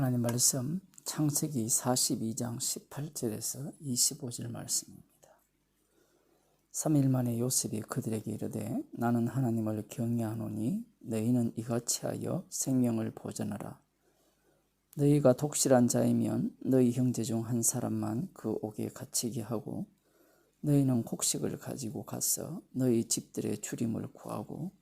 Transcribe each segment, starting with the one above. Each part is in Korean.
하나님 말씀 창세기 42장 18절에서 25절 말씀입니다. 3일 만에 요셉이 그들에게 이르되 나는 하나님을 경외하노니 너희는 이같이 하여 생명을 보존하라. 너희가 독실한 자이면 너희 형제 중 한 사람만 그 옥에 갇히게 하고 너희는 곡식을 가지고 가서 너희 집들의 주림을 구하고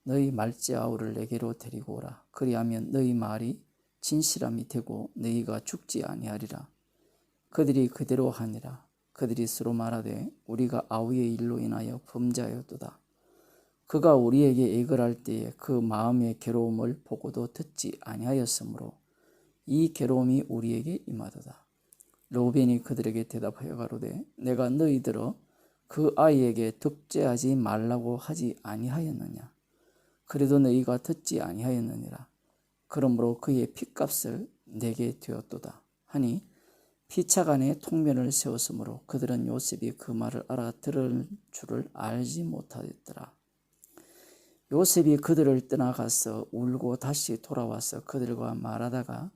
너희 말지 아우를 내게로 데리고 오라. 그리하면 너희 말이 진실함이 되고 너희가 죽지 아니하리라. 그들이 그대로 하니라. 그들이 서로 말하되 우리가 아우의 일로 인하여 범죄하였도다. 그가 우리에게 애걸할 때에 그 마음의 괴로움을 보고도 듣지 아니하였으므로 이 괴로움이 우리에게 임하도다. 르우벤이 그들에게 대답하여 가로되 내가 너희들어 그 아이에게 득죄하지 말라고 하지 아니하였느냐. 그래도 너희가 듣지 아니하였느니라. 그러므로 그의 핏값을 내게 되었도다 하니 피차간에 통면을 세웠으므로 그들은 요셉이 그 말을 알아들을 줄을 알지 못하였더라. 요셉이 그들을 떠나가서 울고 다시 돌아와서 그들과 말하다가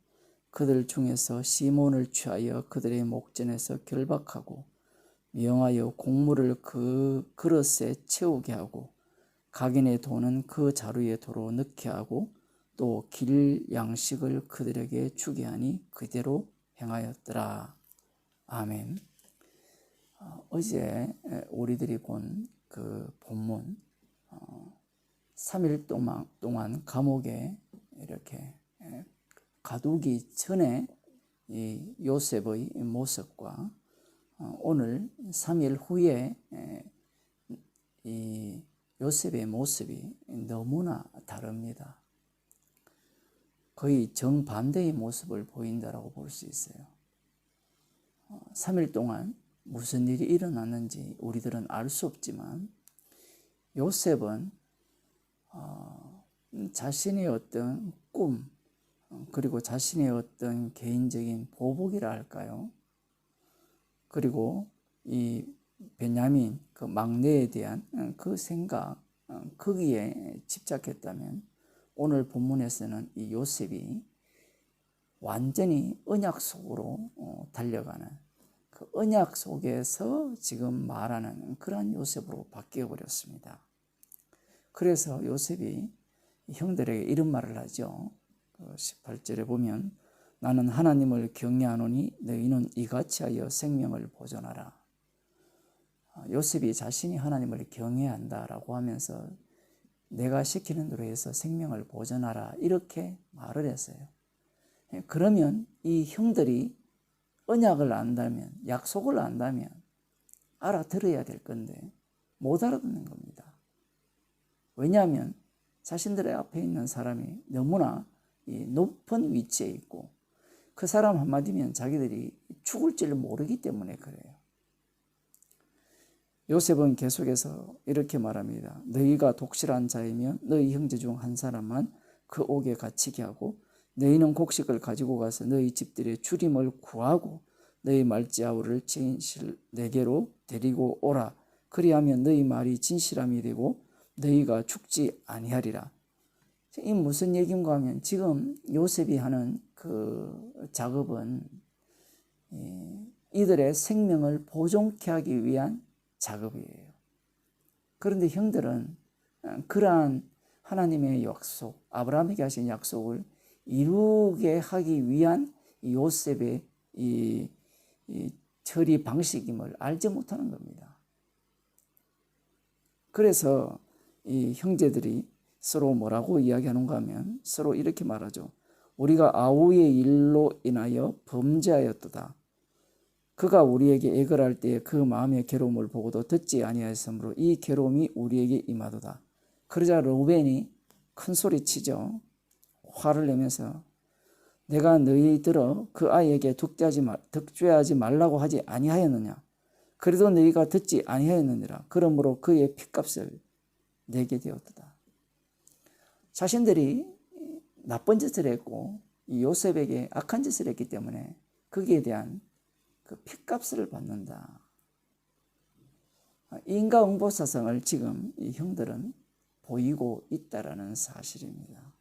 그들 중에서 시몬을 취하여 그들의 목전에서 결박하고 명하여 곡물을 그 그릇에 채우게 하고 각인의 돈은 그 자루에 도로 넣게 하고 또 길 양식을 그들에게 주게 하니 그대로 행하였더라. 아멘. 어제 우리들이 본 그 본문 3일 동안 감옥에 이렇게 가두기 전에 이 요셉의 모습과 오늘 3일 후에 이 요셉의 모습이 너무나 다릅니다. 거의 정반대의 모습을 보인다고 볼 수 있어요. 3일 동안 무슨 일이 일어났는지 우리들은 알 수 없지만 요셉은 자신의 어떤 꿈 그리고 자신의 어떤 개인적인 보복이라 할까요? 그리고 이 베냐민 그 막내에 대한 그 생각 거기에 집착했다면 오늘 본문에서는 이 요셉이 완전히 언약 속으로 달려가는 그 언약 속에서 지금 말하는 그런 요셉으로 바뀌어 버렸습니다. 그래서 요셉이 형들에게 이런 말을 하죠. 18절에 보면 나는 하나님을 경외하노니 너희는 이같이 하여 생명을 보존하라. 요셉이 자신이 하나님을 경외한다라고 하면서 내가 시키는 대로 해서 생명을 보존하라 이렇게 말을 했어요. 그러면 이 형들이 언약을 안다면 약속을 안다면 알아들어야 될 건데 못 알아듣는 겁니다. 왜냐하면 자신들의 앞에 있는 사람이 너무나 높은 위치에 있고 그 사람 한마디면 자기들이 죽을 줄 모르기 때문에 그래요. 요셉은 계속해서 이렇게 말합니다. 너희가 독실한 자이면 너희 형제 중 한 사람만 그 옥에 갇히게 하고 너희는 곡식을 가지고 가서 너희 집들의 주림을 구하고 너희 말지 아우를 진실 내게로 데리고 오라. 그리하면 너희 말이 진실함이 되고 너희가 죽지 아니하리라. 이 무슨 얘기인가 하면 지금 요셉이 하는 그 작업은 이들의 생명을 보존케 하기 위한 작업이에요. 그런데 형들은 그러한 하나님의 약속, 아브라함에게 하신 약속을 이루게 하기 위한 요셉의 이 처리 방식임을 알지 못하는 겁니다. 그래서 이 형제들이 서로 뭐라고 이야기하는가 하면 서로 이렇게 말하죠. 우리가 아우의 일로 인하여 범죄하였도다. 그가 우리에게 애걸할 때에 그 마음의 괴로움을 보고도 듣지 아니하였으므로 이 괴로움이 우리에게 임하도다. 그러자 르우벤이 큰 소리 치죠. 화를 내면서 내가 너희들어 그 아이에게 득죄하지 말라고 하지 아니하였느냐. 그래도 너희가 듣지 아니하였느니라. 그러므로 그의 핏값을 내게 되었도다. 자신들이 나쁜 짓을 했고 이 요셉에게 악한 짓을 했기 때문에 거기에 대한 그 핏값을 받는다. 인과응보사상을 지금 이 형들은 보이고 있다라는 사실입니다.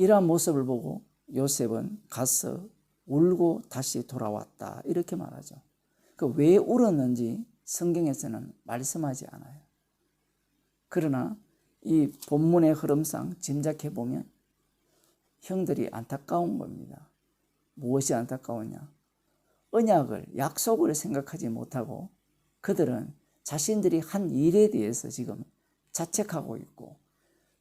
이러한 모습을 보고 요셉은 가서 울고 다시 돌아왔다 이렇게 말하죠. 왜 울었는지 성경에서는 말씀하지 않아요. 그러나 이 본문의 흐름상 짐작해 보면 형들이 안타까운 겁니다. 무엇이 안타까우냐? 언약을, 약속을 생각하지 못하고 그들은 자신들이 한 일에 대해서 지금 자책하고 있고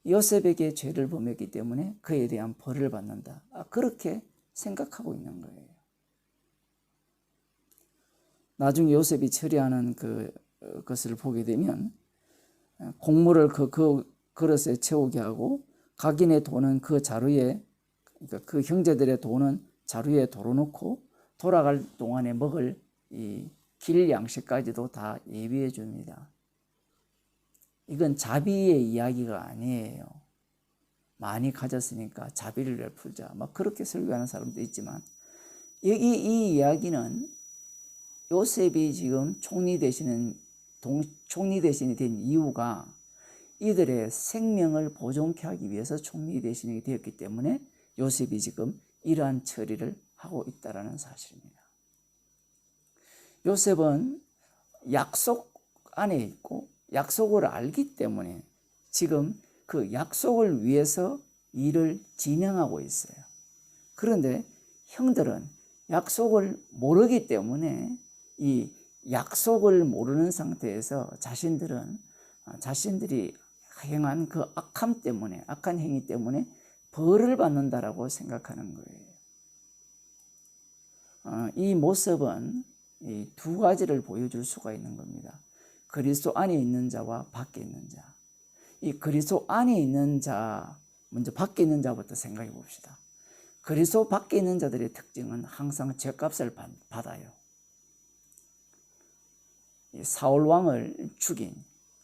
요셉에게 죄를 범했기 때문에 그에 대한 벌을 받는다. 그렇게 생각하고 있는 거예요. 나중에 요셉이 처리하는 것을 보게 되면 곡물을 그 그릇에 채우게 하고 각인의 돈은 그 자루에, 그러니까 그 형제들의 돈은 자루에 덜어놓고 돌아갈 동안에 먹을 이 길 양식까지도 다 예비해 줍니다. 이건 자비의 이야기가 아니에요. 많이 가졌으니까 자비를 베풀자, 막 그렇게 설교하는 사람도 있지만 이 이야기는 요셉이 지금 총리 대신이 된 이유가 이들의 생명을 보존케 하기 위해서 총리 대신이 되었기 때문에 요셉이 지금 이러한 처리를 하고 있다는 사실입니다. 요셉은 약속 안에 있고 약속을 알기 때문에 지금 그 약속을 위해서 일을 진행하고 있어요. 그런데 형들은 약속을 모르기 때문에 이 약속을 모르는 상태에서 자신들이 행한 그 악함 때문에, 악한 행위 때문에 벌을 받는다라고 생각하는 거예요. 이 모습은 이 두 가지를 보여줄 수가 있는 겁니다. 그리스도 안에 있는 자와 밖에 있는 자. 이 그리스도 안에 있는 자, 먼저 밖에 있는 자부터 생각해 봅시다. 그리스도 밖에 있는 자들의 특징은 항상 죗값을 받아요. 사울 왕을 죽인,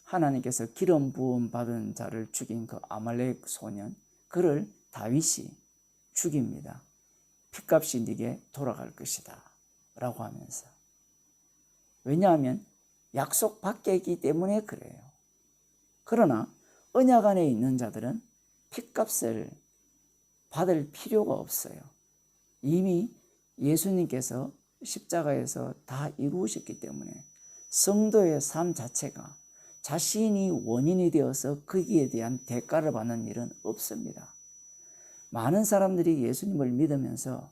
하나님께서 기름 부음 받은 자를 죽인 그 아말렉 소년, 그를 다윗이 죽입니다. 핏값이 네게 돌아갈 것이다 라고 하면서. 왜냐하면 약속 밖이기 때문에 그래요. 그러나 언약 안에 있는 자들은 핏값을 받을 필요가 없어요. 이미 예수님께서 십자가에서 다 이루셨기 때문에 성도의 삶 자체가 자신이 원인이 되어서 거기에 대한 대가를 받는 일은 없습니다. 많은 사람들이 예수님을 믿으면서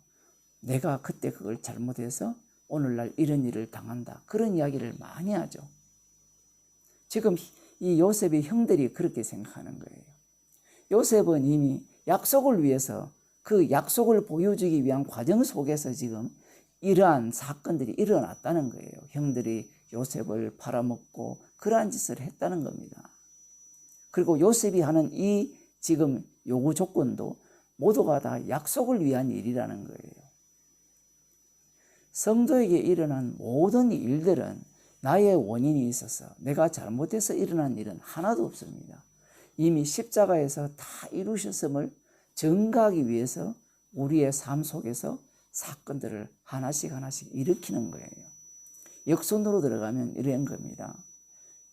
내가 그때 그걸 잘못해서 오늘날 이런 일을 당한다, 그런 이야기를 많이 하죠. 지금 이 요셉의 형들이 그렇게 생각하는 거예요. 요셉은 이미 약속을 위해서 그 약속을 보여주기 위한 과정 속에서 지금 이러한 사건들이 일어났다는 거예요. 형들이 요셉을 팔아먹고 그러한 짓을 했다는 겁니다. 그리고 요셉이 하는 이 지금 요구 조건도 모두가 다 약속을 위한 일이라는 거예요. 성도에게 일어난 모든 일들은 나의 원인이 있어서 내가 잘못해서 일어난 일은 하나도 없습니다. 이미 십자가에서 다 이루셨음을 증거하기 위해서 우리의 삶 속에서 사건들을 하나씩 일으키는 거예요. 역순으로 들어가면 이런 겁니다.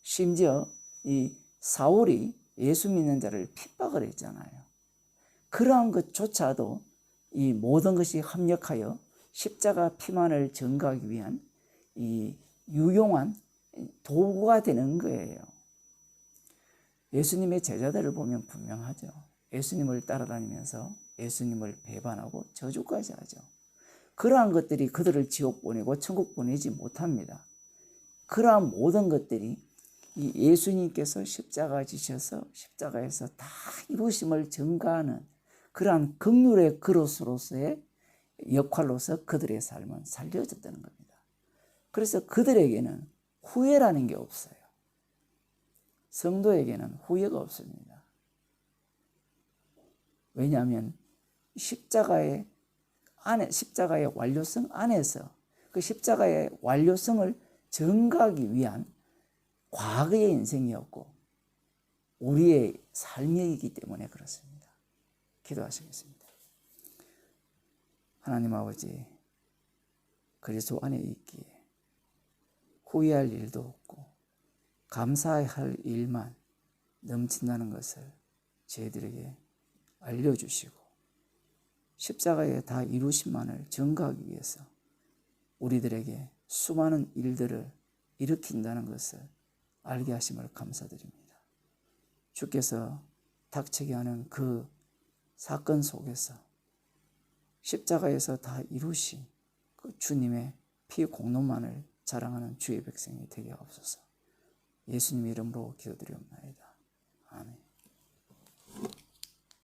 심지어 이 사울이 예수 믿는 자를 핍박을 했잖아요. 그러한 것조차도 이 모든 것이 합력하여 십자가 피만을 증거하기 위한 이 유용한 도구가 되는 거예요. 예수님의 제자들을 보면 분명하죠. 예수님을 따라다니면서 예수님을 배반하고 저주까지 하죠. 그러한 것들이 그들을 지옥 보내고 천국 보내지 못합니다. 그러한 모든 것들이 이 예수님께서 십자가 지셔서 십자가에서 다 이루심을 증거하는 그러한 긍휼의 그릇으로서의 역할로서 그들의 삶은 살려졌다는 겁니다. 그래서 그들에게는 후회라는 게 없어요. 성도에게는 후회가 없습니다. 왜냐하면 십자가의 완료성 안에서 그 십자가의 완료성을 증거하기 위한 과거의 인생이었고 우리의 삶이기 때문에 그렇습니다. 기도하시겠습니다. 하나님 아버지, 그리스도 안에 있기에 후회할 일도 없고 감사해야 할 일만 넘친다는 것을 저희들에게 알려주시고 십자가에 다 이루신만을 증거하기 위해서 우리들에게 수많은 일들을 일으킨다는 것을 알게 하심을 감사드립니다. 주께서 닥치게 하는 그 사건 속에서 십자가에서 다 이루신 그 주님의 피 공로만을 자랑하는 주의 백성이 되게 하옵소서. 예수님 이름으로 기도드리옵나이다. 아멘.